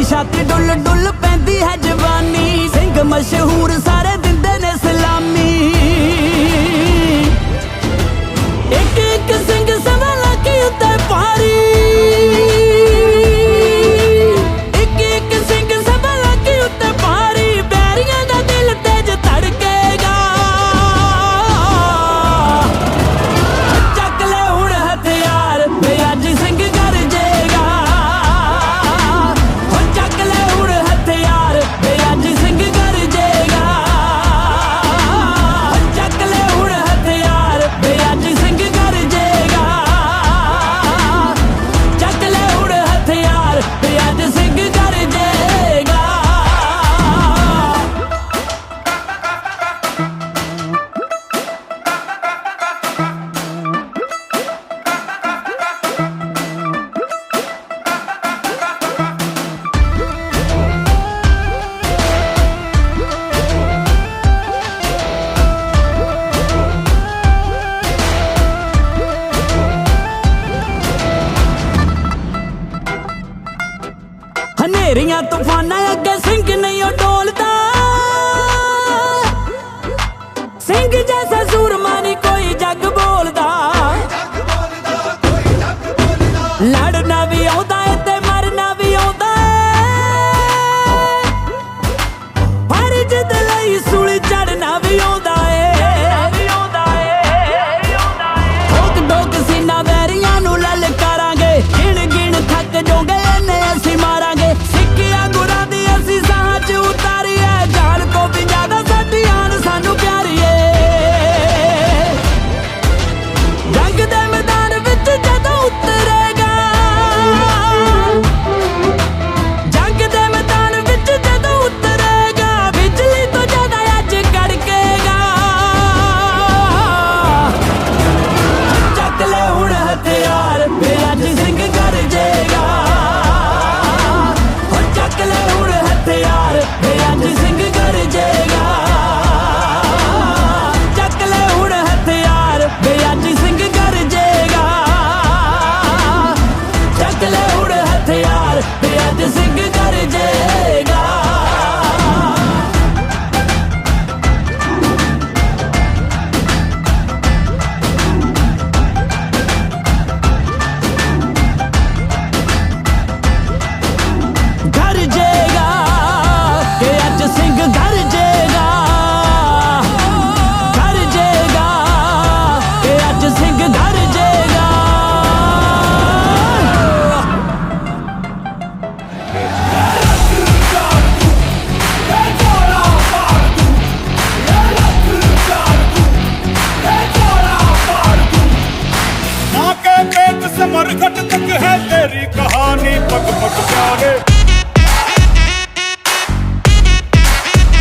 छाती डुल डुल पैंदी है जवानी, सिंह मशहूर सारे दिंदे ने सलामी। एक एक सिंह सवा लाखी उत्ते भारी, एक एक सिंह सवा लाखी उत्ते भारी, बैरियां दा दिल तेज धड़केगा। चक ले हुण हथियार वे अज सिंह गरजेगा। हनेरियां तूफाना अगे सिंह नहीं डोलदा, सिंह जैसा सूरमा नहीं कोई जग बोलदा। लड़ना भी आउंदा है ते मरना भी आउंदा है, फर्ज दे लई सूली चढ़ना भी आउंदा है। ठोक ठोक सीना वैरियां नू ललकारांगे, गिण गिण थक जोगे इन्ने असीं मारांगे। सिक्कियां गुरां दी असीं साह च उतारीए, जान तो भी ज्यादा साडी आन सानू प्यारी है। जंग दे मैदान विच जदों उतरेगा, जंग दे मैदान विच जदों उतरेगा, बिजली तो ज्यादा अज कड़केगा। चक ले हुण हथियार वे अज सिंह गरजेगा। चक ले हुण हथियार वे अज सिंह गरजेगा। चक ले हुण हथियार वे अज सिंह गरजेगा। चक ले हुण हथियार वे अज सिंह गरजेगा। गरजेगा के अज सिंह गरजेगा, गरजेगा के अज सिंह गरजेगा। माँ के पेट से मरघट तक है तेरी कहानी, पग पग प्यारे।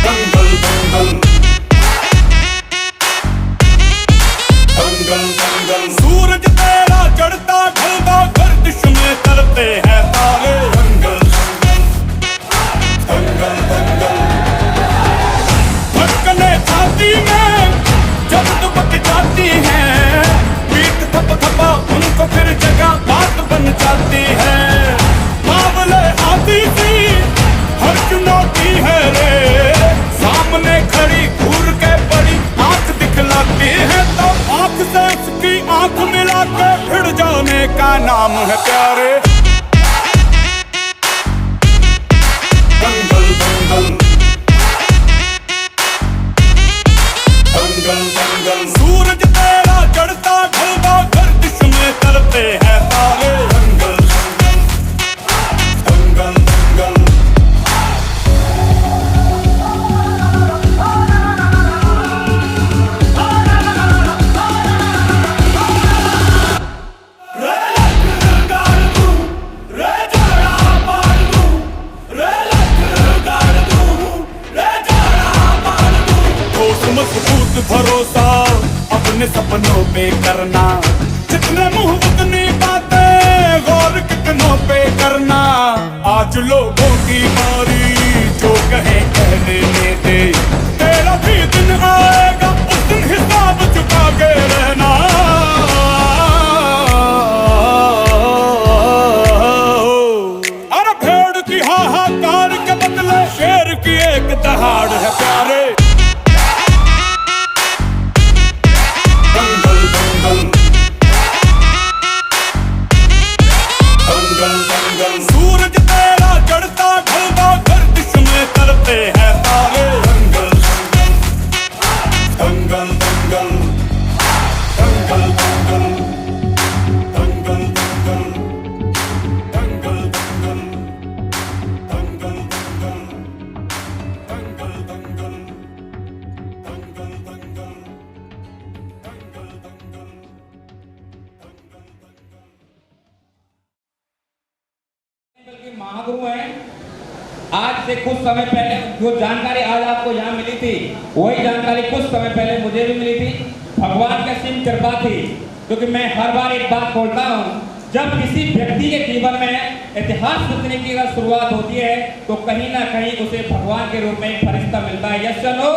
दंगल दंगल दंगल दंगल, सूरज तेरा चढ़ता ढलता गर्दिश में करते हैं तारे। दंगल दंगल दंगल, धड़कने छाती में जब दुबक जाती है, पीठ थप थपा उनको फिर जगह बात बन जाती है। बावले हाथी सी हर चुनौती है रे, सामने खड़ी घूर के बड़ी आंख दिखलाती है, तो आंख से उसकी आंख मिला के भिड़ जाने का नाम है प्यारे। दंगल दंगल दंगल दंगल, सूरज तेरा चढ़ता ढलता गर्दिश में करते हैं तारे। दंगल दंगल दंगल, करना, जितने मुंह उतनी बातें, गौर कितनों पे करना। आज लोगों की बारी, जो कहे कहने में दे, तेरा भी दिन आएगा, उस दिन हिसाब चुका के रहना। अरे भेड़ की हाहाकार के बदले शेर की एक दहाड़ है प्यारे। दंगल दंगल दंगल दंगल, सूरज तेरा चढ़ता ढलता गर्दिश में करते हैं तारे। दंगल दंगल दंगल दंगल दंगल दंगल दंगल दंगल दंगल दंगल दंगल दंगल दंगल बल्कि महागुरु हैं। आज से कुछ समय पहले जो जानकारी आज आपको यहाँ मिली थी, वही जानकारी कुछ समय पहले मुझे भी मिली थी। भगवान की असीम कृपा थी, क्योंकि मैं हर बार एक बात बोलता हूँ, जब किसी व्यक्ति के जीवन में इतिहास रचने की अगर शुरुआत होती है तो कहीं ना कहीं उसे भगवान के रूप में एक फरिश्ता मिलता है। यस चलो,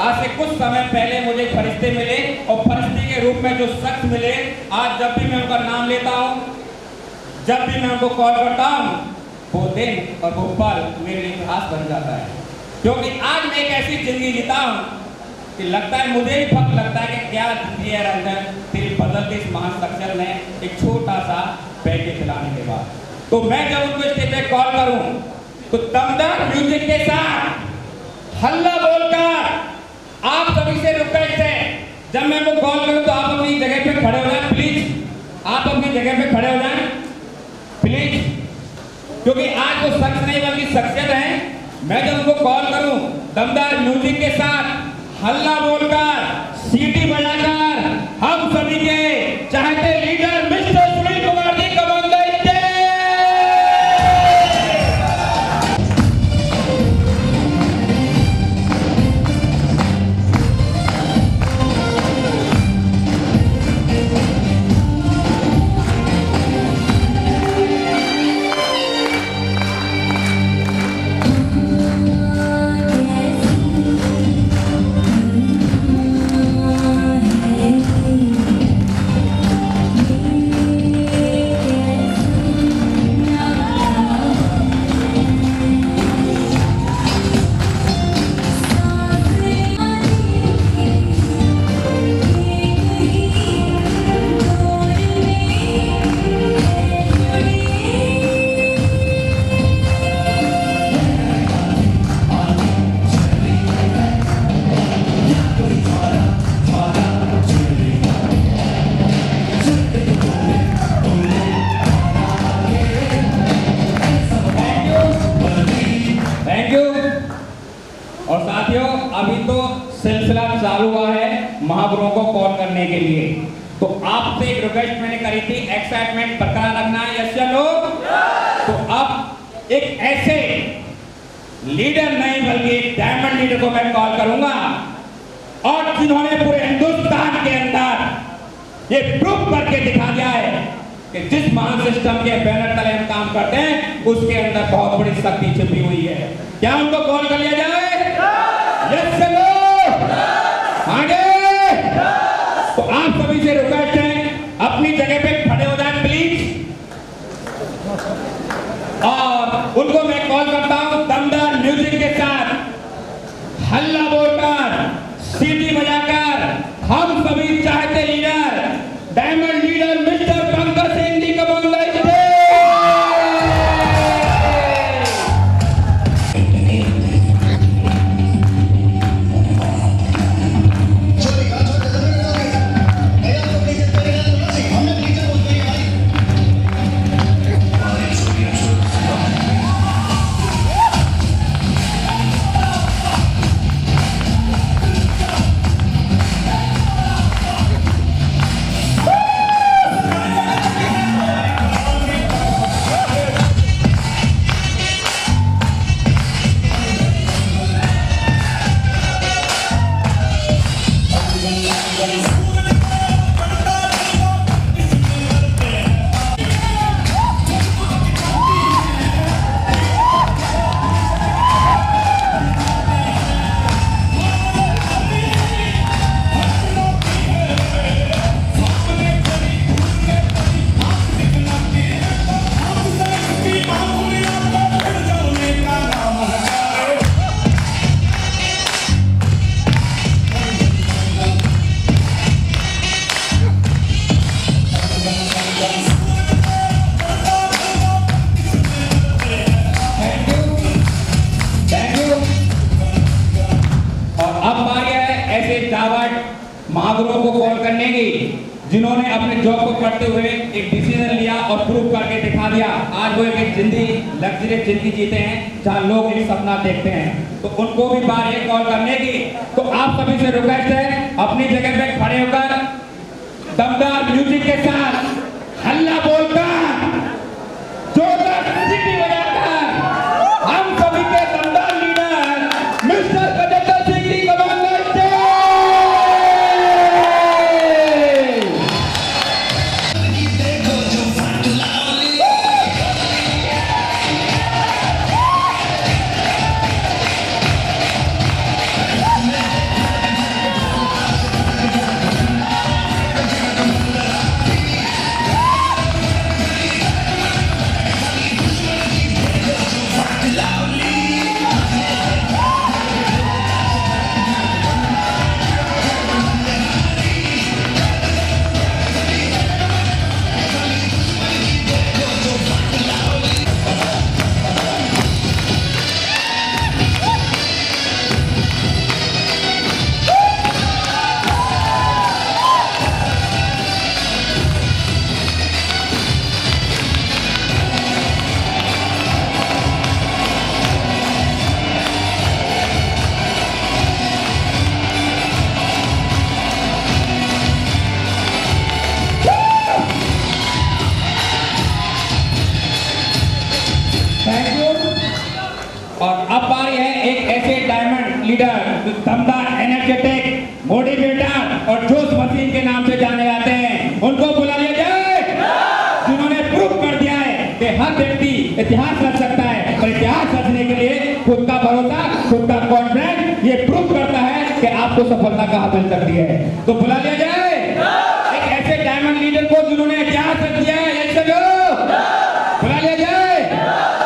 आज से कुछ समय पहले मुझे फरिश्ते मिले, और फरिश्ते के रूप में जो शख्स मिले, आज जब भी मैं उनका नाम लेता हूँ, जब भी मैं उनको कॉल करता हूँ, वो दिन और वो पल मेरे लिए इतिहास बन जाता है। क्योंकि आज मैं एक ऐसी जिंदगी जीता हूँ कि लगता है, मुझे भी फर्क लगता है कि क्या जिंदगी है रंजन, तेरी बदलती इस महान शख्सियत ने एक छोटा सा पैकेज खिलाने के बाद। तो मैं जब उनको स्टेज पे कॉल करूँ तो दमदार म्यूजिक के साथ हल्ला बोलकर आप सभी से रिक्वेस्ट है, जब मैं उनको कॉल करूँ तो आप अपनी जगह पे खड़े हो जाए प्लीज। आप अपनी जगह पे खड़े हो जाए प्लीज, क्योंकि आज वो शख्स नहीं बल्कि शख्सियत है। मैं जब उनको कॉल करूं दमदार म्यूजिक के साथ, हल्ला बोलकर, सीटी बजाकर, हम सभी के चाहते लीडर मिस्टर सुनील कुमार जी का बंदा चालू हुआ है महागुरुओं को कॉल करने के लिए। तो आपसे एक रिक्वेस्ट मैंने करी थी, एक्साइटमेंट बरकरार रखना है। यस या नो? तो अब एक ऐसे लीडर नहीं बल्कि एक डायमंड लीडर को मैं कॉल करूंगा, और जिन्होंने पूरे हिंदुस्तान के अंदर ये प्रूफ करके दिखा दिया है कि जिस महान सिस्टम के बैनर तले हम काम करते हैं उसके अंदर बहुत बड़ी शक्ति छिपी हुई है। क्या उनको कॉल कर लिया जाए? यस या नो? आगे तो आप सभी से रिक्वेस्ट है, अपनी जगह पे खड़े हो जाए प्लीज, और उनको मैं कॉल करता हूं दमदार म्यूजिक के साथ, हल्ला बोलकर, सीटी बजाकर, हम सभी चाहते leader, diamond leader mister Pankaj Singh ji का बंगला महागुरुओं को कॉल करने की, जिन्होंने अपने जॉब को करते हुए एक डिसीजन लिया और प्रूव करके दिखा दिया। आज वो एक जिंदगी लग्जरियस जिंदगी जीते हैं जहां लोग एक सपना देखते हैं, तो उनको भी बार ये कॉल करने की। तो आप सभी से रिक्वेस्ट है, अपनी जगह पे खड़े होकर दमदार म्यूजिक के साथ हल्ला बोलकर जोरदार सीटी बजाकर हम सभी के दमदार लीडर मिस्टर गजेंद्र सिंह जी को बुलाते हैं। और अब बारी है एक ऐसे डायमंड लीडर जो दमदार, एनर्जेटिक, मोटिवेटर और जोश मशीन के नाम से जाने जाते हैं। उनको बुला लिया जाए, जिन्होंने प्रूव कर दिया है कि हर व्यक्ति इतिहास रच सकता है, और इतिहास रचने के लिए खुद का भरोसा, खुद का कॉन्फिडेंस ये प्रूव करता है कि आपको सफलता कहाँ मिल सकती है। तो बुला लिया जाए एक ऐसे डायमंड लीडर को जिन्होंने इतिहास रच दिया है। ऐसे लोग बुला लिया जाए,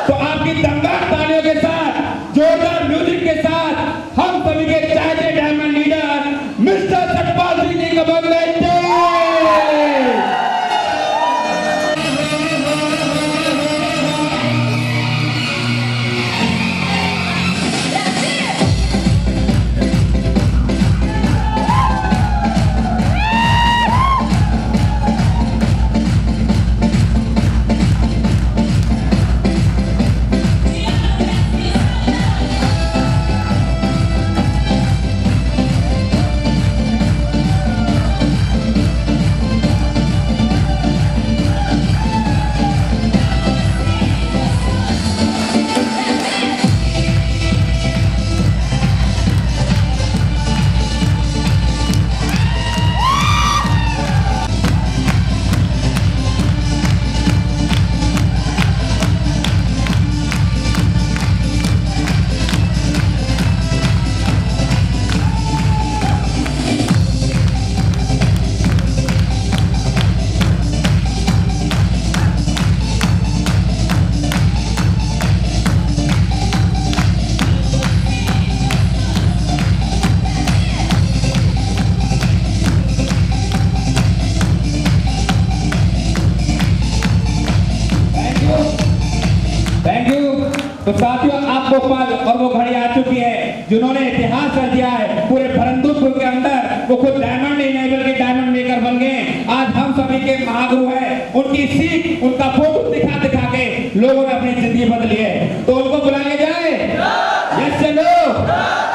तो आपकी दमदार तालियों के साथ, जोरदार म्यूजिक के साथ हम सभी के चाहते diamond leader mister Satpal Singh ji को बुलाते हैं। तो साथियों, आपको पल और वो घड़ी आ चुकी है जिन्होंने इतिहास रच दिया है पूरे भरतपुर के अंदर। वो खुद डायमंड नहीं बल्कि डायमंड मेकर बन गए। आज हम सभी के महागुरु है, उनकी सीख, उनका फोटो दिखा दिखा के लोगों ने अपनी जिंदगी बदली है। तो उनको बुला लिया जाए। यस चलो,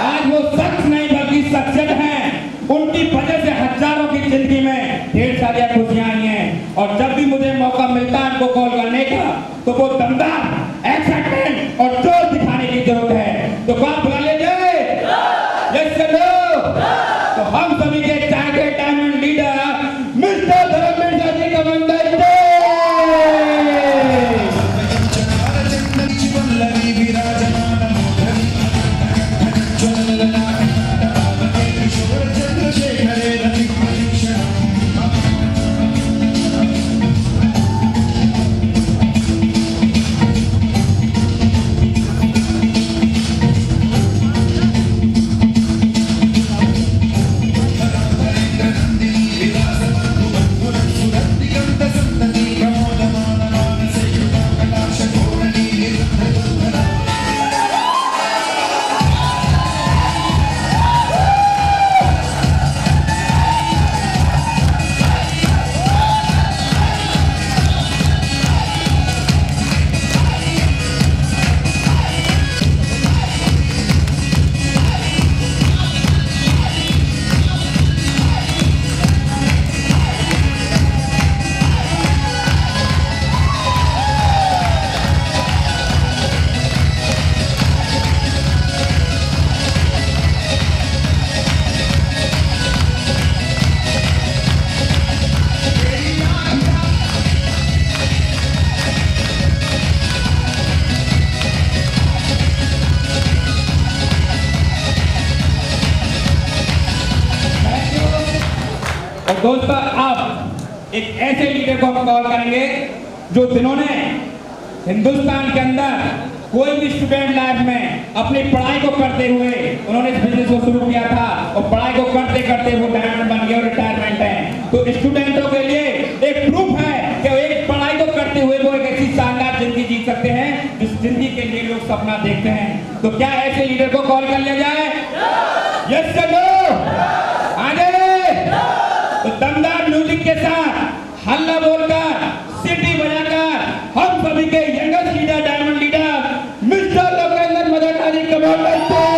आज वो शख्स नहीं बल्कि शख्सियत है। उनकी वजह से हजारों की जिंदगी में ढेर सारी खुशियां आई हैं। और जब भी मुझे मौका मिलता है उनको कॉल करने का, तो वो दमदार, एक्साइटमेंट और जोश दिखाने की जरूरत है। तो कौन बुला ले जाए? यस चलो, तो हम सभी के चाहते diamond leader mister Dharmendra ji का बंदा दोस्तों अब एक ऐसे लीडर को हम कॉल करेंगे जो जिन्होंने हिंदुस्तान के अंदर कोई भी स्टूडेंट लाइफ में अपनी पढ़ाई को करते हुए उन्होंने इस बिजनेस को शुरू किया था और पढ़ाई को करते करते वो डायमंड बन गए और रिटायरमेंट है। तो स्टूडेंटों के लिए एक प्रूफ है कि वो एक पढ़ाई को करते हुए वो एक ऐसी शानदार जिंदगी जी सकते हैं जिस जिंदगी के लिए लोग सपना देखते हैं। तो क्या ऐसे लीडर को कॉल कर लिया जाए? यस कर लो आगे। तो दमदार म्यूजिक के साथ हल्ला बोलकर सीटी बजाकर हम सभी के youngest leader diamond leader mister Lokendra Madana ji कमाल करते हैं।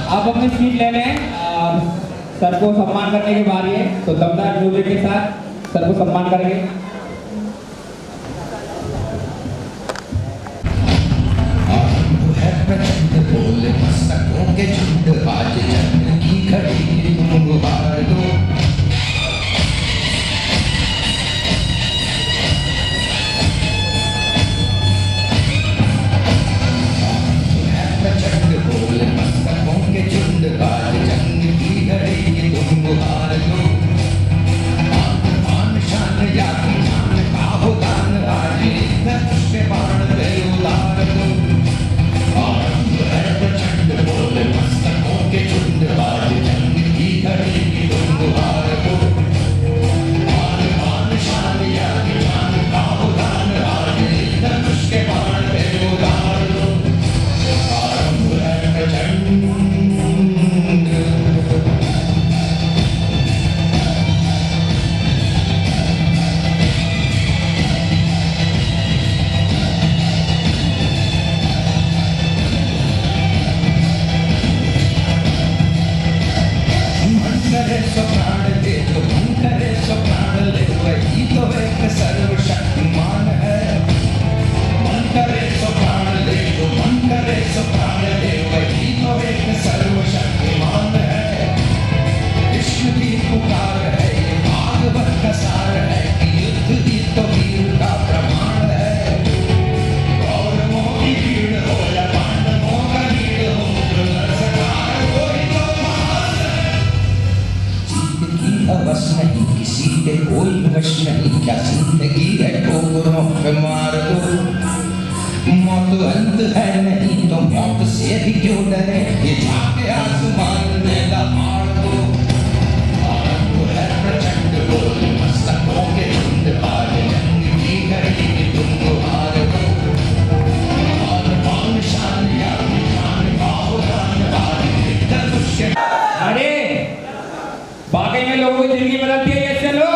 आप अपनी सीट ले लें। सर को सम्मान करने की बारी है, तो दमदार म्यूजिक के साथ सर को सम्मान करेंगे। बोले मस्तकों के झुंड आज जंग की घड़ी तुम गुहार दो। बोले मस्तकों के झुंड आज जंग की घड़ी तुम गुहार दो। मान शान याद जान का हो दान आज के बाण पे उतार दो। बोले मस्तकों के झुंड आज जंग की घड़ी तुम गुहार दो। मान शान याद जान का हो दान आज के बाण पे उतार दो। सर्वशक्तिमान है मन करे सो प्राण ले तो मन करे सो प्राण ले वही तो एक सर्वशक्तिमान है। विष्णु की पुकार है ये भागवत का सार है कि युद्ध ही तो वीर का प्रमाण है। कौरवों की भीड़ हो या पांडवों का भीड़ हो नरसंहार कोई तो महान है। जीत की अवस नहीं किसी पे कोई वश नहीं क्या जिंदगी है ठोकरों पे मार दो। मौत अंत है नहीं तो मौत से भी क्यों डरे ये झाके आसमान में दहाड़ दो। आरंभ है प्रचंड बोल मस्तकों के झुंड आज जंग की घड़ी तुम गुहार दो। और मान शान याद जान बाहो दान आज धनुष के। अरे बाकी में लोगों की जिंदगी बदलती है। ये चलो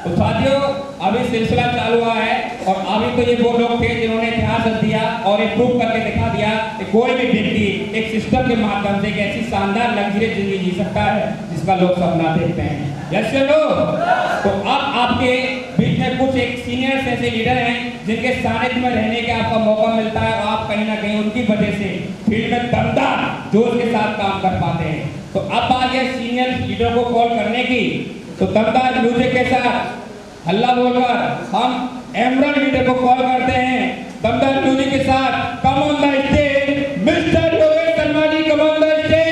तो साथियों अभी सिलसिला चालू हुआ है और अभी तो ये वो लोग थे जिन्होंने इतिहास रच दिया और ये प्रूव करके दिखा दिया कि कोई भी व्यक्ति एक सिस्टम के माध्यम से एक ऐसी शानदार लग्जरी जिंदगी जी सकता है जिसका लोग सपना देखते हैं। यस चलो तो अब आपके बीच में कुछ एक सीनियर्स ऐसे लीडर हैं जिनके सानिध्य में रहने का आपका मौका मिलता है और आप कहीं ना कहीं उनकी वजह से फील्ड में दमदार जोश के साथ काम कर पाते हैं। तो अब बात है सीनियर लीडर को कॉल करने की। तो दमदार म्यूजिक के साथ हल्ला बोलकर हम एमरल्ड लीडर को कॉल करते हैं। दमदार म्यूजिक के साथ come on the stage mister Yogesh Sharma ji, come on the stage.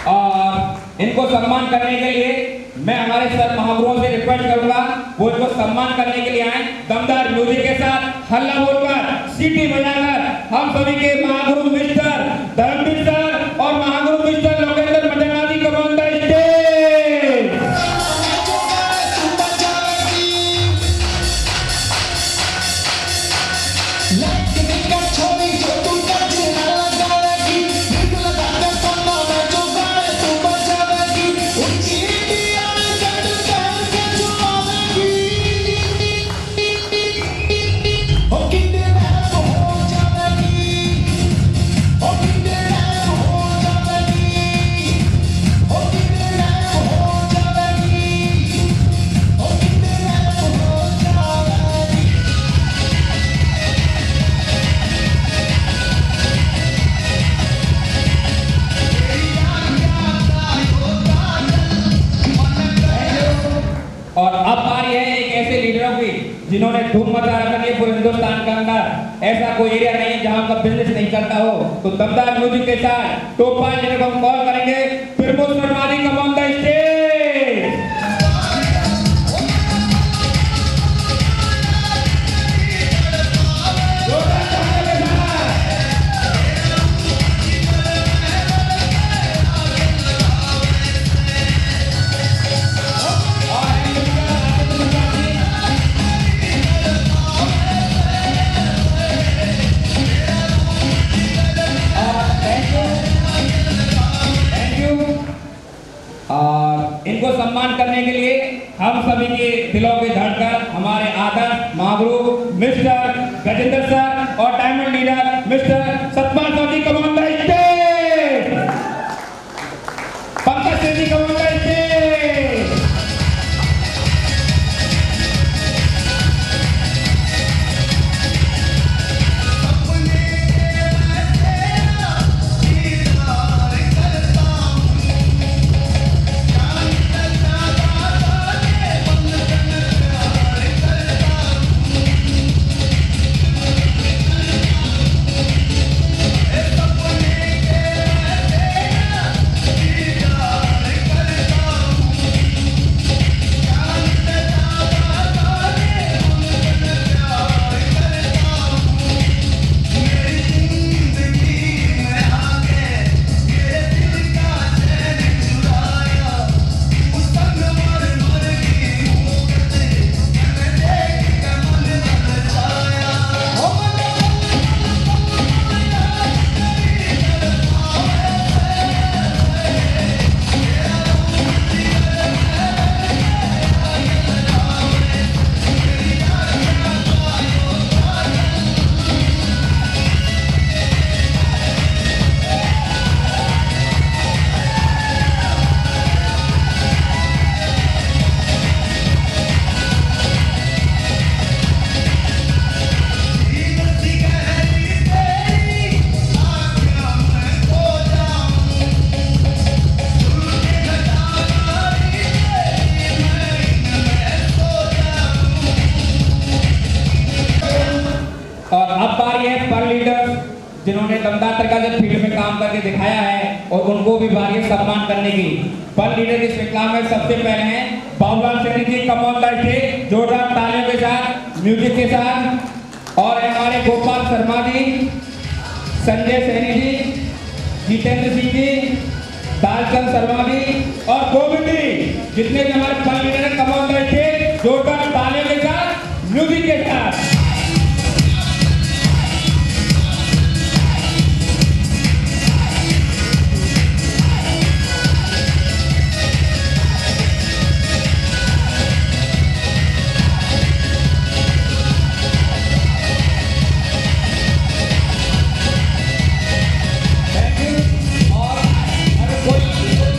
और इनको सम्मान करने के लिए मैं हमारे सर महागुरुओं से रिक्वेस्ट करूंगा वो इनको सम्मान करने के लिए आए। दमदार म्यूजिक के साथ हल्ला बोलकर सीटी बजाकर हम सभी के महागुरु मिस्टर धर्मवीर सर और महागुरु मिस्टर लोकेंद्र मजंगा जी को ऑन द स्टेज। और अब बारी है एक ऐसे लीडरों की जिन्होंने धूम मचा रखी है पूरे हिंदुस्तान के अंदर। ऐसा कोई एरिया नहीं है जहां का बिजनेस नहीं चलता हो। तो दमदार म्यूजिक के साथ टॉप 5 लीडर को हम कॉल करेंगे। Pramod Sharma ji, come on the stage. इनको सम्मान करने के लिए हम सभी के दिलों के धड़कन हमारे आदर्श महागुरु मिस्टर गजेंद्र सर और diamond leader mister Satpal sir ji, come on the stage. Pankaj Singh ji, come on the stage. और अब बारी है पर लीडर जिन्होंने दमदार तरीका से फील्ड में काम करके दिखाया है और उनको भी बारी है सम्मान करने की। पर लीडर की श्रृंखला में सबसे पहले हैं Babulal Saini ji, come on the stage, जोरदार तालियों के साथ म्यूजिक के साथ। और हमारे गोपाल शर्मा जी, संजय सैनी जी, जितेंद्र सिंह जी, दालचंद शर्मा जी और गोविंद जी, जितने भी हमारे पर leader come on the stage, जोरदार तालियों के साथ म्यूजिक के साथ। और कोई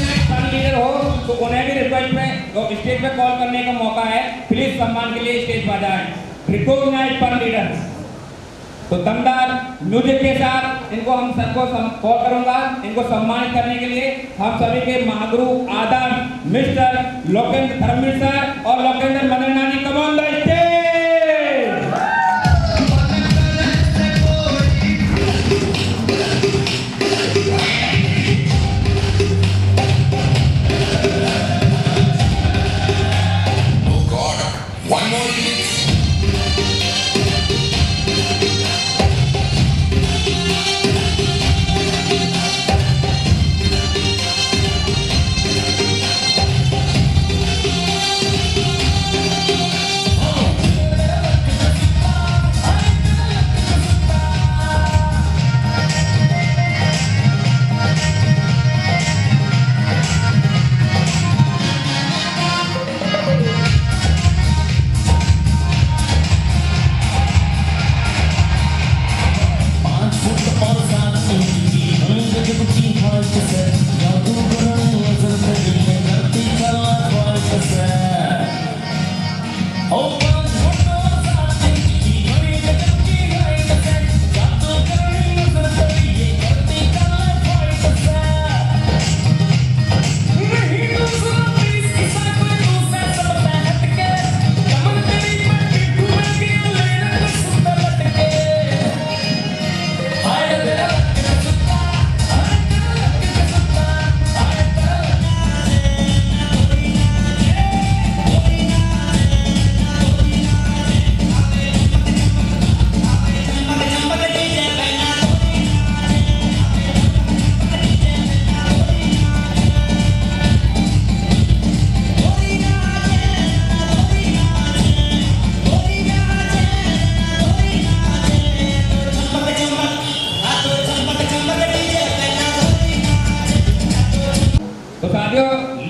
सम्मान के लिए स्टेज पर जाएं। रिकॉग्नाइज पर लीडर। तो दमदार म्यूजिक के साथ इनको हम सबको कॉल करूंगा। इनको सम्मानित करने के लिए हम सभी के महागुरु आदम मिस्टर लोकेंद्र धर्मवीर सर और लोकेंद्र मदनानी कम ऑन द स्टेज।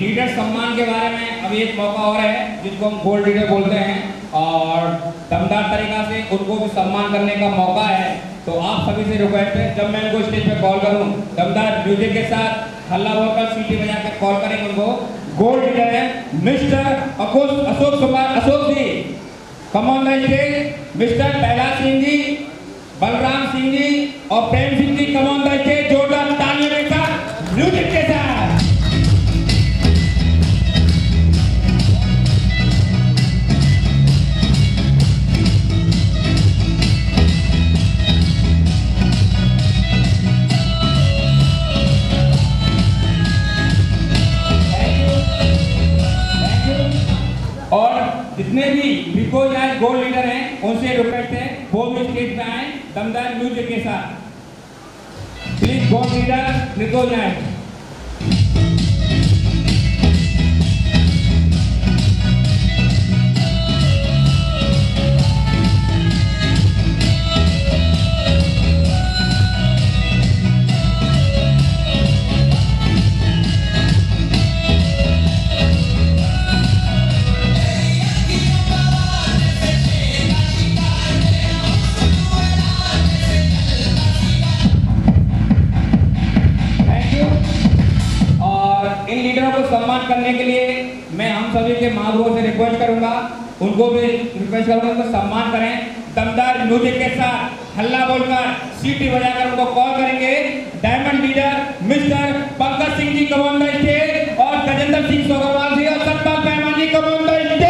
लीडर सम्मान के बारे में अभी एक मौका और है जिसको हम गोल्ड लीडर बोलते हैं और दमदार तरीका से उनको भी सम्मान करने का मौका है। तो आप सभी से रिक्वेस्ट है जब मैं उनको स्टेज पे कॉल करूं दमदार म्यूजिक के साथ हल्ला बोलकर सीटी बजा के कॉल करेंगे उनको। गोल्ड लीडर है mister Ashok ji come on the stage. Mister पहला सिंह जी, बलराम सिंह जी और Prem Singh ji come on the stage. जोरदार तालियों के साथ म्यूजिक के साथ। और जितने भी रिकॉग्नाइज्ड गोल्ड लीडर हैं उनसे रिक्वेस्ट है वो भी स्टेज पे आए दमदार म्यूजिक के साथ। Please gold leader recognised. सम्मान करने के लिए मैं हम सभी के महागुरुओं से रिक्वेस्ट करूंगा, उनको भी रिक्वेस्ट करूंगा कि सम्मान करें। दमदार म्यूजिक के साथ हल्ला बोलकर सीटी बजाकर उनको कॉल करेंगे। Diamond leader mister Pankaj Singh ji come on the stage और गजेंद्र सिंह सोगरवाल जी और Satpal Paiman ji come on the stage.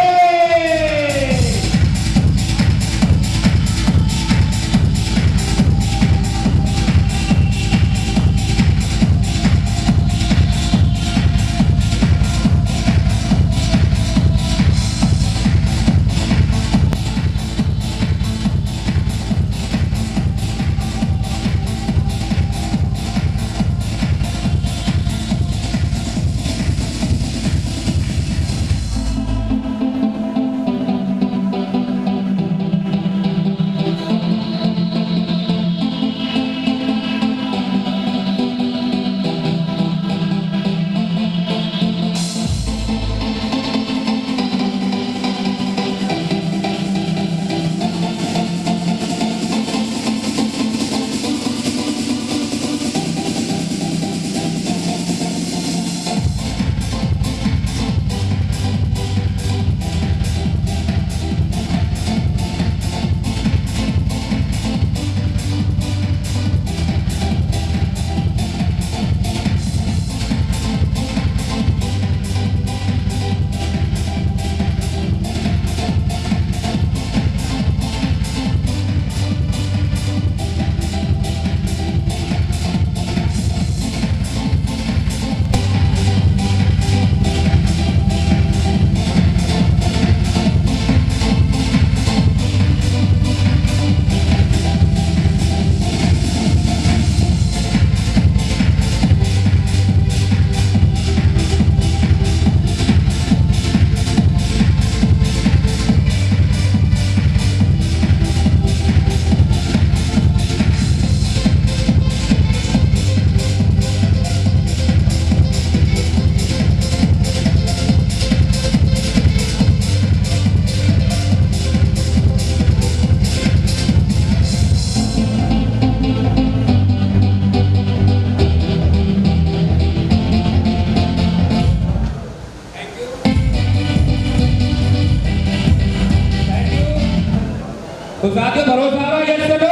तो साथियों भरोसा हो ये चलो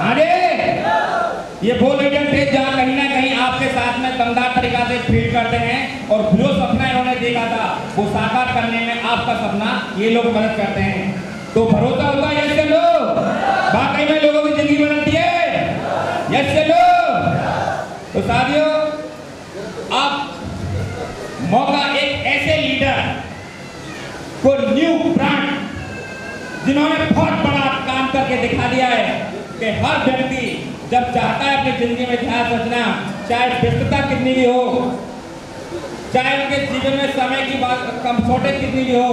अरे ये वो लीडर थे जहाँ कहीं ना कहीं आपके साथ में दमदार तरीका से फील करते हैं और जो सपना इन्होंने देखा था वो साकार करने में आपका सपना ये लोग मदद करते हैं। तो भरोसा होता है यस चलो वाकई में लोगों की जिंदगी बदलती है यस चलो। तो साथियों अब मौका एक ऐसे लीडर को न्यू ब्रांड जिन्होंने बहुत बड़ा काम करके दिखा दिया है कि हर व्यक्ति जब चाहता है अपनी जिंदगी में ध्यान रखना, चाहे व्यस्तता कितनी भी हो, चाहे उनके जीवन में समय की बात कम शॉर्टेज कितनी भी हो,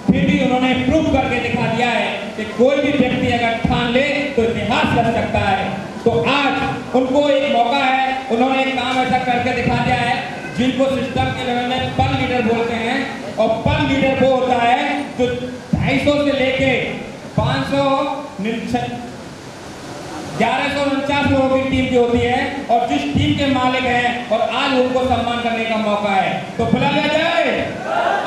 फिर भी उन्होंने प्रूव करके दिखा दिया है कि कोई भी व्यक्ति अगर ठान ले तो इतिहास कर सकता है। तो आज उनको एक मौका है, उन्होंने एक काम ऐसा करके दिखा दिया है जिनको सिस्टम के लेवल में पल लीडर बोलते हैं। और पल लीडर वो होता है जो 250 से लेके 1149 लोगों की टीम की होती है और जिस टीम के मालिक हैं और आज उनको सम्मान करने का मौका है। तो बुला लिया जाए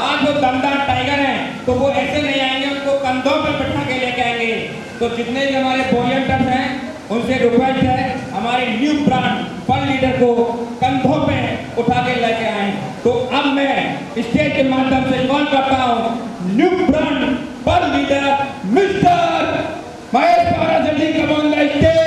आज वो दमदार टाइगर हैं तो वो ऐसे नहीं आएंगे, उनको कंधों पर बैठा के लेके आएंगे। तो जितने भी हमारे वॉलंटियर्स हैं उनसे रिक्वेस्ट है हमारे न्यू ब्रांड पल लीडर को कंधों पे उठा के लेके आए। तो अब मैं स्टेज के माध्यम से कॉल करता हूँ new brand pearl leader mister Mahesh Parashar ji come on the stage.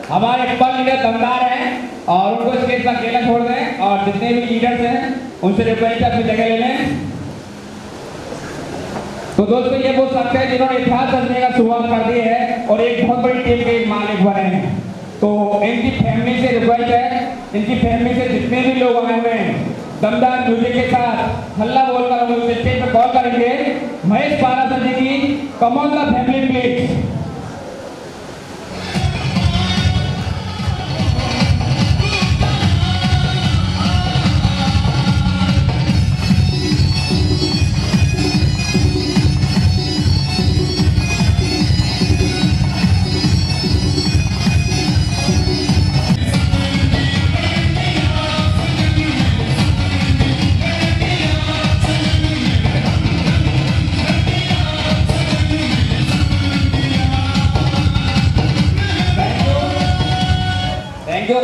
हमारे पल लीडर दमदार हैं और उनको स्टेज पर अकेला छोड़ दें और जितने भी लीडर्स हैं उनसे रिक्वेस्ट अपनी जगह ले लें। तो दोस्तों ये वो शख्स है जिन्होंने इतिहास रचने का शुरुआत कर दी है और एक बहुत बड़ी टीम के मालिक बने हैं। तो इनकी फैमिली से रिक्वेस्ट है, इनकी फैमिली से जितने भी लोग आए हुए हैं दमदार म्यूजिक के साथ हल्ला बोलकर हम लोग स्टेज पर कॉल करेंगे महेश पाराशर जी की कम ऑन द फैमिली प्लीज।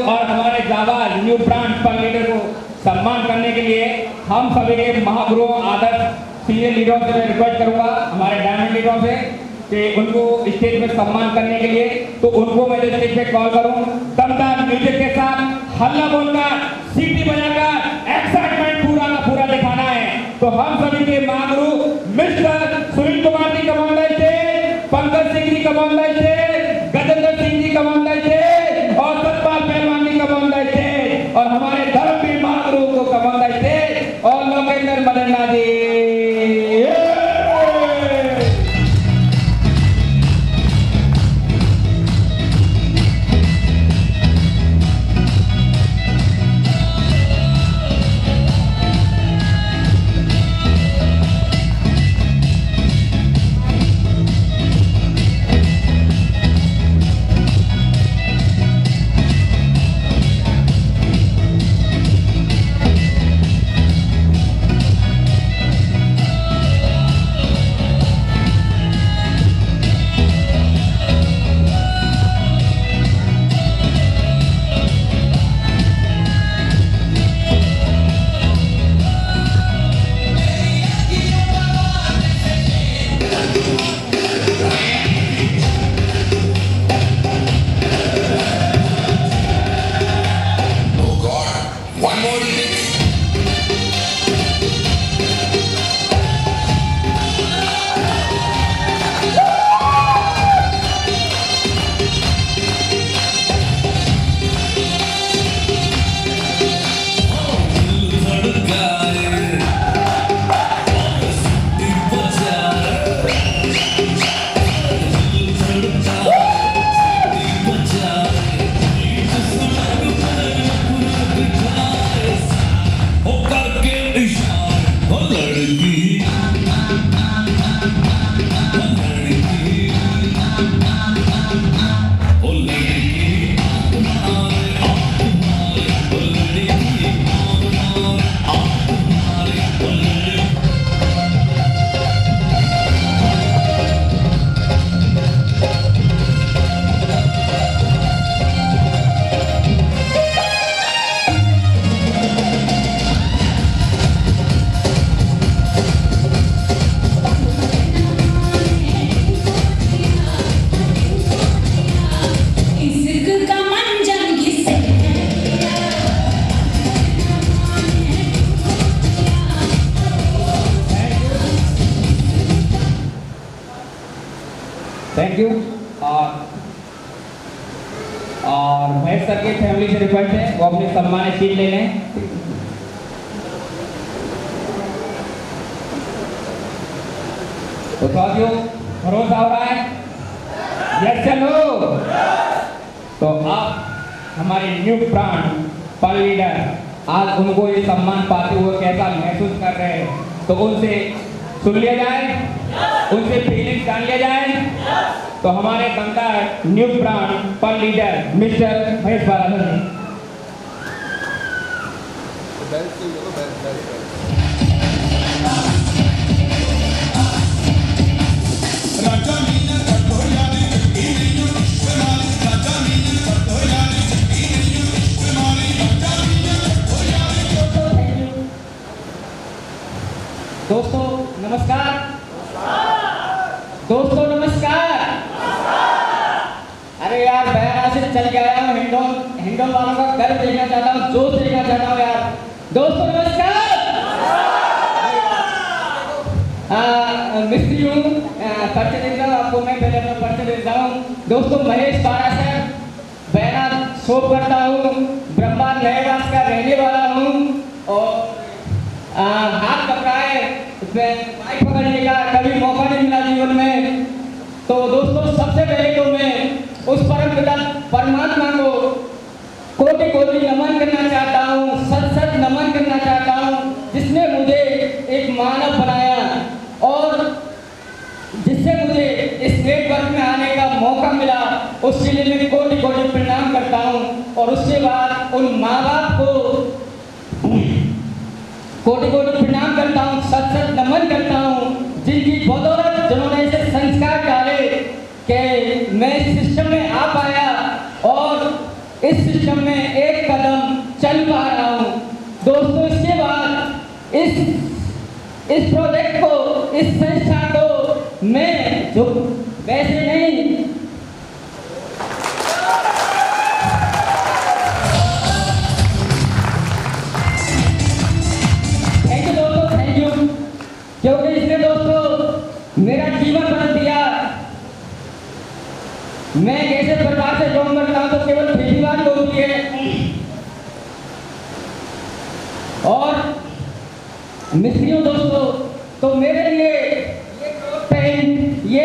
और हमारे जाबाज न्यू ब्रांड पल लीडर को सम्मान करने के लिए हम सभी के महागुरु आदर्श सीनियर लीडरों से मैं रिक्वेस्ट करूंगा, हमारे डायमंड लीडरों से, कि उनको स्टेज पे सम्मान करने के लिए, तो उनको मैं स्टेज पे कॉल करूं, दमदार म्यूजिक के साथ हल्ला बोलकर, सीटी बजाकर एक्साइटमेंट पूरा का पूरा दिखाना है। तो हम सभी के महागुरु मिस्टर सुनील कुमार जी कमांडर थे, पंकज सिंह जी कमांडर थे, गजेंद्र सिंह जी कमांडर थे और सतपाल पहलवान जी कमांडर थे और हमारे धर्मवीर महागुरु को कमांडर थे और लोकेंद्र मदन्ना जी। Thank you. और महेश सर की फैमिली से रिक्वेस्ट है वो अपने सम्मानित सीट ले लें। तो साथियों भरोसा हो रहा है? यस चलो। तो आप हमारे न्यू प्राण पल लीडर आज उनको ये सम्मान पाते हुए कैसा महसूस कर रहे हैं, तो उनसे सुन लिया जाए, उनसे फीलिंग्स जान लिया जाए। तो हमारे दमदार न्यू प्राण पल लीडर मिस्टर महेश बालाधर दोस्तों नमस्कार। दोस्तों नमस्कार। अरे यार बहरा से चल के आया हूँ, हिंडोल वालों का घर देखना चाहता हूँ, जोश देखना चाहता हूँ यार। दोस्तों नमस्कार। मिस्त्री हूँ, परिचय देता हूँ आपको मैं, पहले अपना परिचय देता हूँ। दोस्तों महेश बारा से बहरा शो करता हूँ, ब्रह्मा नएवास का रहने वाला हूँ और हाथ पकड़ाए इसमें माइक पकड़ने का कभी मौका नहीं मिला जीवन में। तो दोस्तों सबसे पहले तो मैं उस परम पिता परमात्मा को कोटि कोटि नमन करना चाहता हूँ, सत सत नमन करना चाहता हूँ, जिसने मुझे एक मानव बनाया और जिससे मुझे इस नेटवर्क में आने का मौका मिला, उसके लिए मैं कोटि कोटि प्रणाम करता हूँ। और उसके बाद उन माँ बाप को कोटि कोटि प्रणाम करता हूँ, सत सत नमन करता हूँ, जिनकी बदौलत जिन्होंने ऐसे संस्कार डाले कि मैं इस सिस्टम में आ पाया और इस सिस्टम में एक कदम चल पा रहा हूँ। दोस्तों इसके बाद इस प्रोजेक्ट को, इस संस्था को मैं जो वैसे नहीं, थैंक यू दोस्तों, थैंक यू, क्योंकि इसने दोस्तों मेरा जीवन बदल दिया। मैं कैसे प्रकार से जॉब करता हूँ तो केवल खेती बाड़ी होती है और मिस्त्रियों दोस्तों, तो मेरे लिए ये कोट पैंट, ये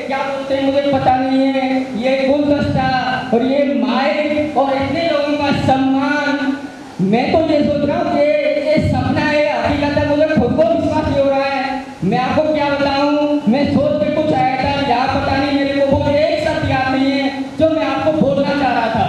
क्या बोलते हैं मुझे पता नहीं है, ये गुलदस्ता और ये माइक और इतने लोगों का सम्मान, मैं तो ये सोच रहा हूँ कि ये सपना है, हकीकत है, मुझे खुद को विश्वास नहीं हो रहा है। मैं आपको क्या बताऊँ, मैं सोच के कुछ आया था, यहाँ पता नहीं मेरे को वो एक शब्द याद नहीं है जो मैं आपको बोलना चाह रहा था।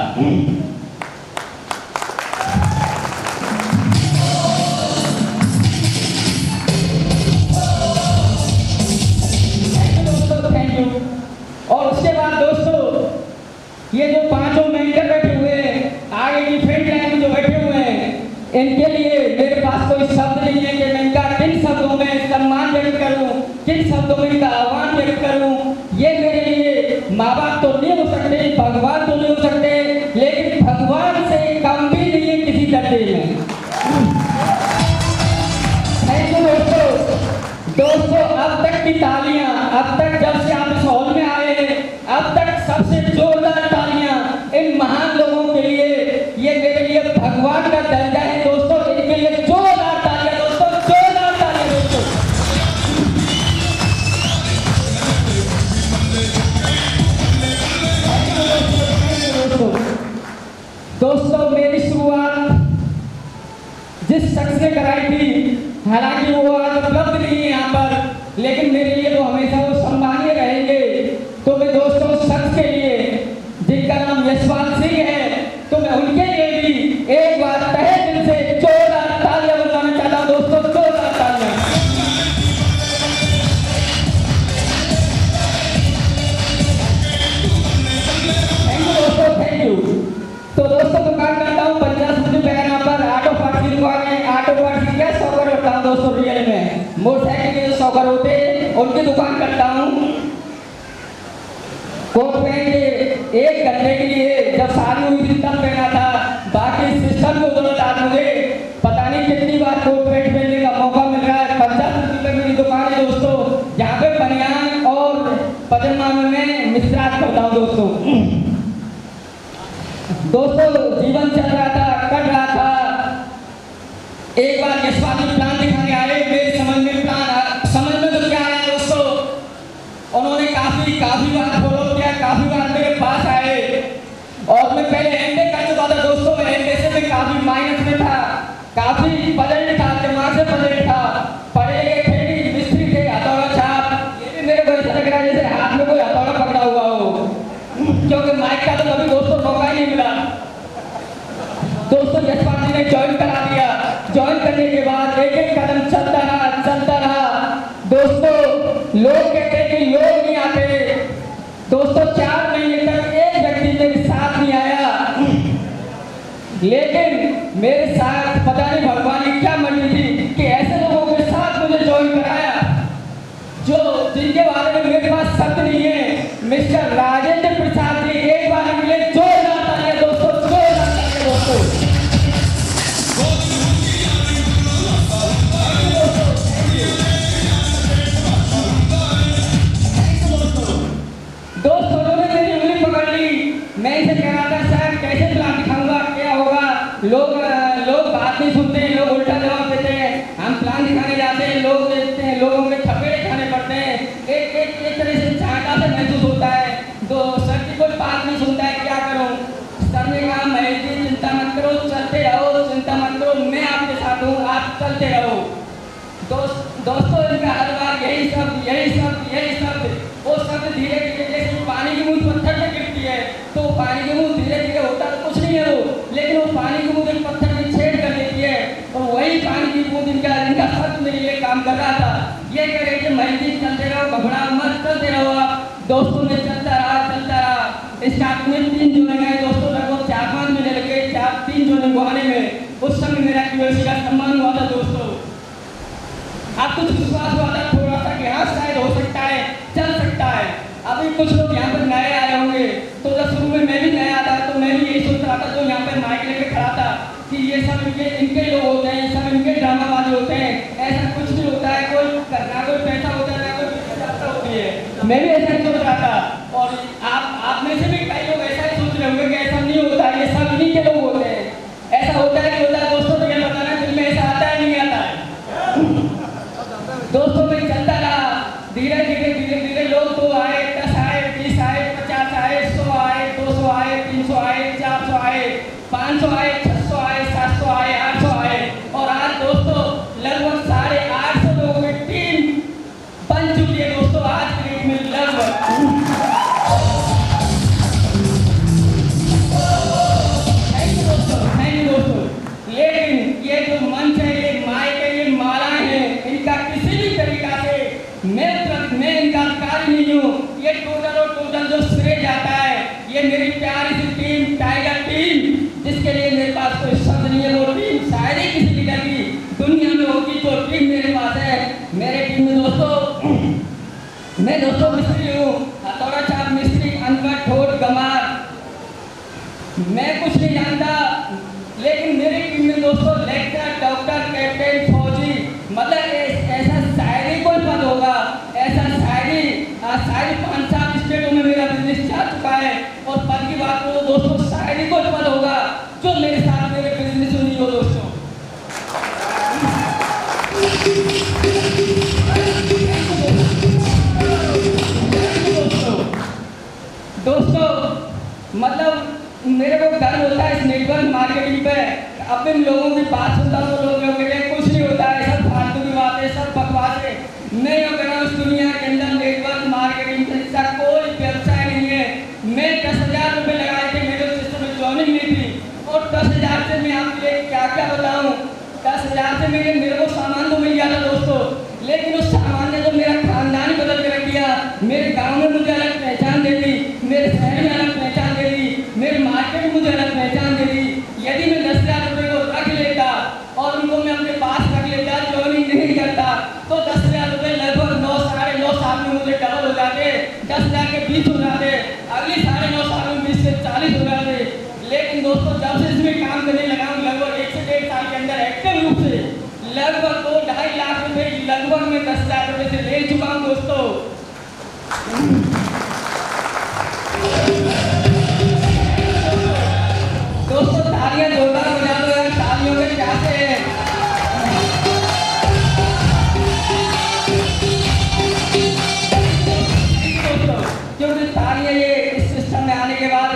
और उसके बाद दोस्तों ये जो पांचों मेंटर बैठे हुए हैं, आगे की फ्रंट लाइन में जो बैठे हुए हैं, इनके लिए मेरे पास कोई शब्द नहीं है कि मैं इनका किन शब्दों में सम्मान व्यक्त करूं, किन शब्दों में इनका आह्वान व्यक्त करूं। ये मेरे लिए माँ बाप तो नहीं हो सकते, भगवान तो नहीं हो सकते, लेकिन भगवान से कम भी नहीं है किसी दर्जे में। थैंक यू दोस्तों, अब तक की तालियां, अब तक जब से आप इस हॉल में आए हैं, अब तक सबसे जोरदार तालियां इन महान लोगों के लिए। ये मेरे लिए भगवान का दर्जा है दोस्तों, इनके लिए जोरदार तालियां दोस्तों, जोरदार तालियां दोस्तों। दोस्तों मेरी शुरुआत जिस शख्स ने कराई थी, हालांकि वो आज उपलब्ध नहीं है यहाँ पर, लेकिन मेरे लिए तो हमेशा वो सम्मानीय रहेंगे। तो मैं दोस्तों उस शख्स के लिए जिनका नाम यशपाल सिंह है, तो मैं उनके लिए भी एक बार तहे दिल से जोरदार तालियां बजाना चाहता हूँ दोस्तों, जोरदार तालियां। थैंक यू दोस्तों, थैंक यू। तो दोस्तों दुकान करता हूँ 50 रुपये पैरा पर, ऑटो पार्ट की दुकान है। ऑटो पार्ट की क्या शौकर होता हूँ दोस्तों, रियल में मोटरसाइकिल के जो शौकर होते हैं उनकी दुकान करता हूँ। कोट पैंट एक घंटे के लिए जब शादी हुई थी तब पहना था, बाकी सिस्टम की जरूरत आज मुझे पता नहीं कितनी बार कोट पैंट पहनने का मौका मिल रहा है। 50 रुपये मेरी दुकान है दोस्तों, जहाँ पे बनियान और पजामा में मैं मिश्रात करता हूँ दोस्तों। जीवन चल रहा था, कट रहा था। एक बार यशपाल जी प्लान दिखाने आए, मेरे समझ में प्लान समझ में तो क्या आया दोस्तों, उन्होंने काफी बार फॉलो किया, काफी बार मेरे पास आए और मैं पहले एमए कर चुका था दोस्तों। एमए से मैं काफी माइनस में था, काफी बजट था, दिमाग से बजट था, पढ़े लिखे थे नहीं, मिस्त्री थे, हथौड़ा छाप। ये भी मेरे को ऐसा लग रहा है जैसे हाथ में कोई हथौड़ा पकड़ा हुआ हो, क्योंकि माइक का तो कभी दोस्तों मौका ही नहीं मिला। दोस्तों यशपाल जी ने ज्वाइन करा दिया। ज्वाइन करने के बाद एक एक कदम चलता रहा। दोस्तों लोग कहते हैं कि लोग नहीं आते। दोस्तों 4 महीने तक एक व्यक्ति मेरे साथ नहीं आया, लेकिन मेरे साथ पता नहीं भगवान की क्या मर्जी थी कि ऐसे लोगों के साथ मुझे ज्वाइन कराया जो जिनके बारे में मेरे पास शब्द नहीं है। मिस्टर राजेंद्र प्रसाद जी, एक बार के लिए जोरदार तालियां दोस्तों, जोरदार तालियां दोस्तों। दोस्तों उन्होंने मेरी उंगली पकड़ ली। मैं इसे कह रहा था सर कैसे प्लान दिखाऊंगा, क्या होगा। लोग बात नहीं सुनते हैं, लोग उल्टा जवाब देते हैं। हम प्लान दिखाने जाते हैं, लोग देखते हैं, लोगों के थपेड़े खाने पड़ते हैं। एक तरह से झांका से महसूस होता है। तो सर की कोई बात नहीं सुनता है, क्या करूं। सर ने कहा महेश जी चिंता मत करो, चलते रहो, चिंता मत करो, मैं आपके साथ हूँ, आप चलते रहो। दोस्तों इनका हर बार यही शब्द वो शब्द धीरे धीरे जैसे पानी की बूंद पत्थर पे गिरती है, तो पानी की बूंद धीरे धीरे होता तो कुछ नहीं है वो, लेकिन वो पानी की बूंद एक पत्थर में छेद कर देती है। और वही पानी की बूंद इनका शब्द मेरे लिए काम कर रहा था। ये कह रहे थे महेश जी चलते रहो, घबराओ मत, चलते रहो आप। दोस्तों में चलता रहा। स्टार्ट में 3 जोड़े गए दोस्तों, लगभग 4-5 महीने लगे 3 जोड़े को आने में। उस समय मेरा QLC का सम्मान हुआ था दोस्तों। अब कुछ विश्वास हुआ था थोड़ा सा कि हाँ शायद हो सकता है, चल सकता है। अभी कुछ लोग यहाँ पर नए आए होंगे, तो जब शुरू में मैं भी नया था तो मैं भी यही सोच रहा था, जो यहाँ पे माइक लेके खड़ा था कि ये सब इनके लोग होते हैं, सब इनके ड्रामाबाज होते हैं, ऐसा कुछ नहीं होता है, कोई ना कोई पैसा होता है ना कोई व्यवस्था होती है। मैं भी ऐसा ही सोच रहा था, और आप में से भी कई लोग ऐसा ही सोच रहे होंगे कि ऐसा नहीं होता है, ये सब इन्हीं के लोग होते हैं। ऐसा होता है कि होता है दोस्तों, तो क्या बताना दिल में ऐसा आता है नहीं आता है दोस्तों। में चलता रहा, धीरे धीरे लोग तो आए, 10 आए, 20 आए, 50 आए, 100 आए, 200 आए, 300 आए, 400 आए, 500 आए, 600 आए, 700 आए, 800 आए, और आज दोस्तों लगभग 850 लोगों की टीम बन चुकी है दोस्तों आज की डेट में लगभग। थैंक यू दोस्तों। लेकिन ये जो मंच है, ये माइक है, ये मालाएं हैं, इनका किसी भी तरीका से मैं इनका अधिकारी नहीं हूँ। ये टोटल जो श्रेय जाता है ये मेरी प्यारी सी टीम, टाइगर टीम, जिसके लिए मेरे पास कोई शब्द नहीं है। वो टीम शायद ही किसी लीडर की दुनिया में होगी जो टीम मेरे पास है। मेरे टीम में दोस्तों मैं मिस्त्री हूँ, हथौड़ा छाप मिस्त्री, अनपढ़ ठोट गमार, मैं कुछ नहीं जानता। लेकिन मेरी टीम में दोस्तों लेक्चर, डॉक्टर, कैप्टन, फौजी, मतलब ऐसा शायरी कोई पद होगा, ऐसा शायरी 5-7 स्टेटों में मेरा बिजनेस चल चुका है। और पद की बात करो दोस्तों, शायरी कोई पद होगा जो मेरे साथ मेरे बिजनेस में नहीं हो दोस्तों। दोस्तों मतलब मेरे को गर्व होता है इस नेटवर्क मार्केटिंग पे। अब इन लोगों की बात सुनता हूँ तो लोग कहते हैं कुछ नहीं होता है, सब फालतू की बात है, सब बकवास है। मैं ये कह रहा हूँ इस दुनिया के अंदर नेटवर्क मार्केटिंग जैसा कोई व्यवसाय नहीं है। मैं 10,000 रुपये लगाए थे मेरे सिस्टम में ज्वाइनिंग नहीं थी, और 10,000 से मैं आपके लिए क्या क्या बताऊँ। 10,000 से मेरे को सामान तो मिल गया था दोस्तों, लेकिन उस सामान ने जो मेरा खानदान ही बदल के रख दिया। मेरे गाँव में मुझे अलग पहचान दे दी, मेरे शहर में अलग पहचान दे दी, मेरे मार्केट में मुझे अलग पहचान दे दी। यदि मैं 10,000 रुपये को रख लेता और उनको मैं अपने पास रख लेता, ज्वाइनिंग नहीं करता, तो 10,000 रुपये लगभग 9-9.5 साल में मुझे डबल हो जाते, 10,000 के 20 हो जाते, अगली 9.5 साल में 20 से 40 हो जाते। लेकिन दोस्तों जब से इसमें काम करने लगा हूँ, लगभग 1 से 1.5 साल के अंदर एक्टिव रूप से लगभग 2-2.5 लाख रुपये लगभग मैं 10,000 रुपये से ले चुका हूँ दोस्तों। दोस्तों तालियां जोरदार बजा दो यार, तालियों में क्या से है। क्योंकि तालियां ये इस सिस्टम में आने के बाद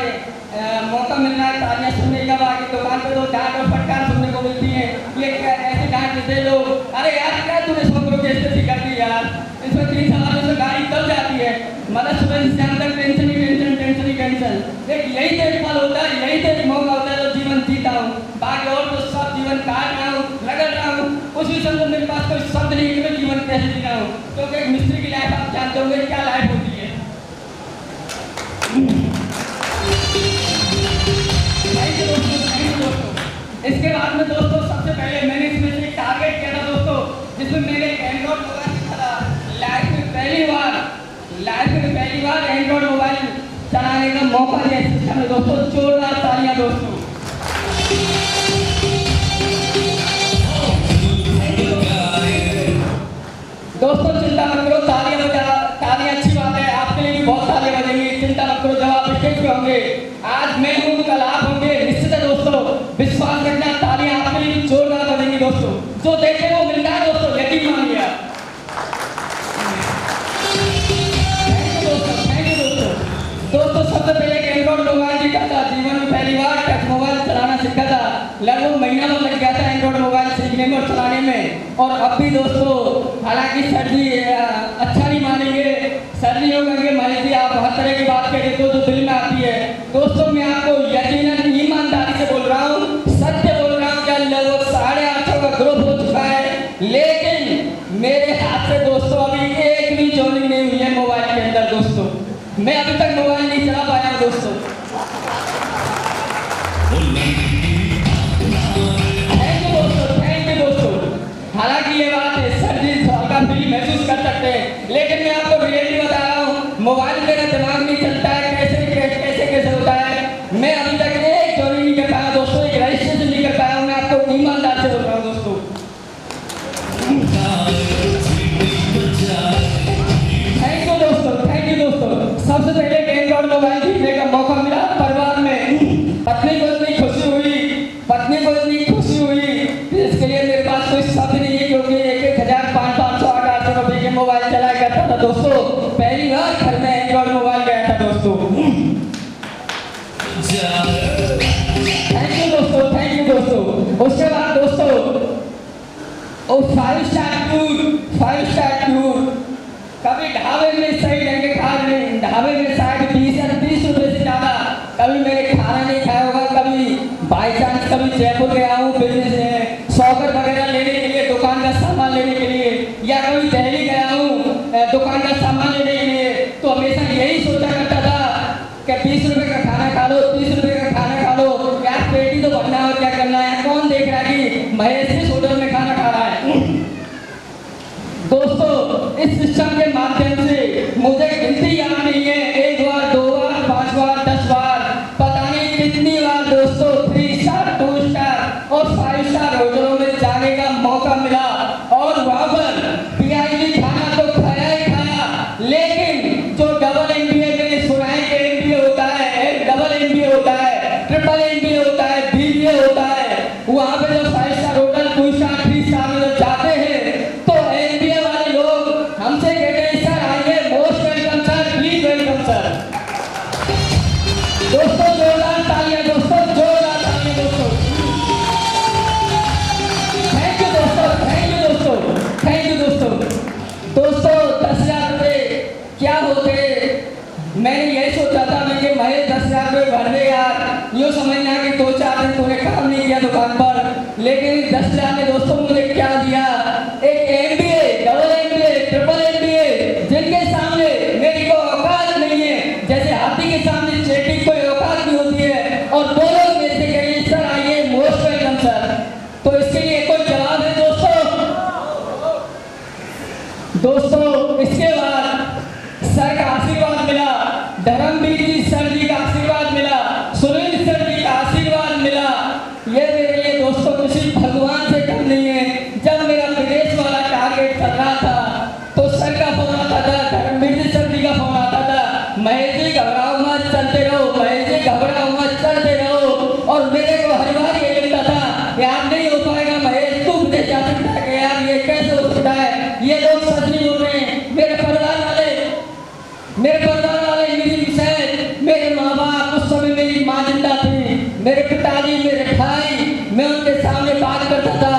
मौका मिल रहा है तालियां सुनने का। बाकी दुकान पे तो डांट और फटकार सुनने को मिलती है, ये ऐसे डांट देते लोग, अरे यार क्या तूने 100 करोड़ की स्थिति कर दी यार, इसमें 3 सवालों से गाड़ी तब जाती है। मतलब सुबह से शाम तक टेंशन ही टेंशन। एक यही तो एक पल होता है, यही तो एक मौका होता है जो जीवन जीता हूँ। बाकी और तो सब जीवन काट रहा हूँ, रगड़ रहा हूँ, उसी समय मेरे पास कोई शब्द नहीं कि मैं जीवन कैसे जी रहा हूँ। क्योंकि एक मिस्त्री की लाइफ आप जानते होंगे क्या लाइफ होती है। थैंक यू दोस्तों। इसके बाद में दोस्तों सबसे पहले मैंने इसमें से टारगेट किया था दोस्तों, जिसमें मेरे एंड्रॉइड मोबाइल लाइफ में पहली बार एंड्रॉइड मोबाइल चलाने का मौका दिया सिस्टम में दोस्तों। जोरदार तालियां दोस्तों। दोस्तों चिंता मत करो, तालियां अच्छी बात है, आपके लिए भी बहुत तालियां बजेंगी, चिंता मत करो। जब आप स्टेज पे होंगे, आज मैं हूँ कल आप होंगे, निश्चित है दोस्तों, विश्वास रखना, तालियां आपके लिए भी जोरदार बजेंगी दोस्तों। जो देखे वो मिलता है दोस्तों, यकीन मानिए। दोस्तों सबसे पहले एंड्रॉइड मोबाइल सीखा था, जीवन में पहली बार टच मोबाइल चलाना सीखा था। लगभग महीना तो लग गया था एंड्रॉइड मोबाइल सीखने में और चलाने में। और अब भी दोस्तों हालांकि सर्दी अच्छा नहीं मानेंगे, सर्दियों करके मानेंगे आप हर तरह की बात कह देते हो जो दिल में आती है। दोस्तों मैं आपको यकीनन ईमानदारी से बोल रहा हूँ, सत्य बोल रहा हूँ, क्या लगभग 850 का ग्रोथ हो चुका है। लेकिन मेरे हाथ से दोस्तों अभी एक भी जॉइनिंग नहीं हुई है मोबाइल के अंदर दोस्तों। मैं अभी तक मोबाइल नहीं चला पाया दोस्तों। दोस्तों, और 5 स्टार टूर कभी ढाबे में सही ढंग के खा नहीं, ढाबे में शायद 20 रुपए से ज़्यादा कभी मैंने खाना नहीं खाया होगा। कभी बाई चांस कभी जयपुर गया हूँ बिजनेस सॉकर वगैरह लेने के लिए, दुकान का सामान लेने के लिए, या कभी दिल्ली गया हूँ दुकान का सामान लेने के लिए, तो हमेशा यही सोचा करता था कि 20 रुपए का खाना खा लो, 30 रुपए का खाना खा लो, यार पेट ही तो भरना है और क्या करना है, कौन देख रहा है कि महेश इस होटल में खाना खा रहा है। दोस्तों, इस सिस्टम के माध्यम से मुझे गिनती याद नहीं है, 1 बार 2 बार 5 बार 10 बार पता नहीं कितनी बार दोस्तों 3 स्टार 2 स्टार और 5 स्टार होटलों में जाने का मौका मिला, और वहां पर पीआईडी खाना तो खाया ही खाया, लेकिन जो डबल एमबीए में सुना है कि एमबीए होता है, डबल एमबीए होता है, ट्रिपल एमबीए होता है, बीबीए होता है, वहां पे जो 5 स्टार होटल 2 स्टार 3 स्टार में जब जाते हैं तो एमबीए वाले लोग हमसे कहते हैं सर आइए, most welcome sir, please welcome sir. दोस्तों जोरदार तालियां, दोस्तों जोरदार तालियां दोस्तों। थैंक यू दोस्तों, थैंक यू दोस्तों, थैंक यू दोस्तों। दोस्तों 10,000 रुपये क्या होते, मैंने यही सोचा था मैं कि महेश 10,000 रुपये भर दे यार, यूँ समझना कि 2-4 दिन तूने काम नहीं किया दुकान पर, लेकिन 10,000 ने दोस्तों मुझे क्या दिया, एक MBA, double MBA, triple MBA, जिनके सामने मेरी को औकात नहीं है, जैसे हाथी के सामने चेटी कोई औकात नहीं होती है, और वो लोग मेरे से कहेंगे सर आइए, मोस्ट वेलकम सर। तो इसके लिए कोई जवाब है दोस्तों? दोस्तों इसके बाद सर का आशीर्वाद मिला, धर्मवीर जी सर जी का आशीर्वाद मिला, सुनील सर जी का आशीर्वाद मिला। ये मेरे लिए दोस्तों किसी भगवान से कम नहीं है। जब मेरा विदेश वाला टारगेट चल रहा था तो सर का फोन आता था, धर्मवीर जी सर जी का फोन आता था, महेश जी घबराओ मत, चलते रहो, महेश जी घबराओ मत, चलते रहो। और मेरे को हर बार ये लगता था यार नहीं हो पाएगा महेश, तू विदेश जा सकता है यार, ये कैसे हो सकता है, ये लोग सच नहीं बोल रहे हैं। मेरे परिवार वाले मेरी मिसेज, मेरे माँ बाप, उस समय मेरी माँ जिंदा थी, मेरे पिताजी, मेरे भाई, मैं उनके सामने बात करता था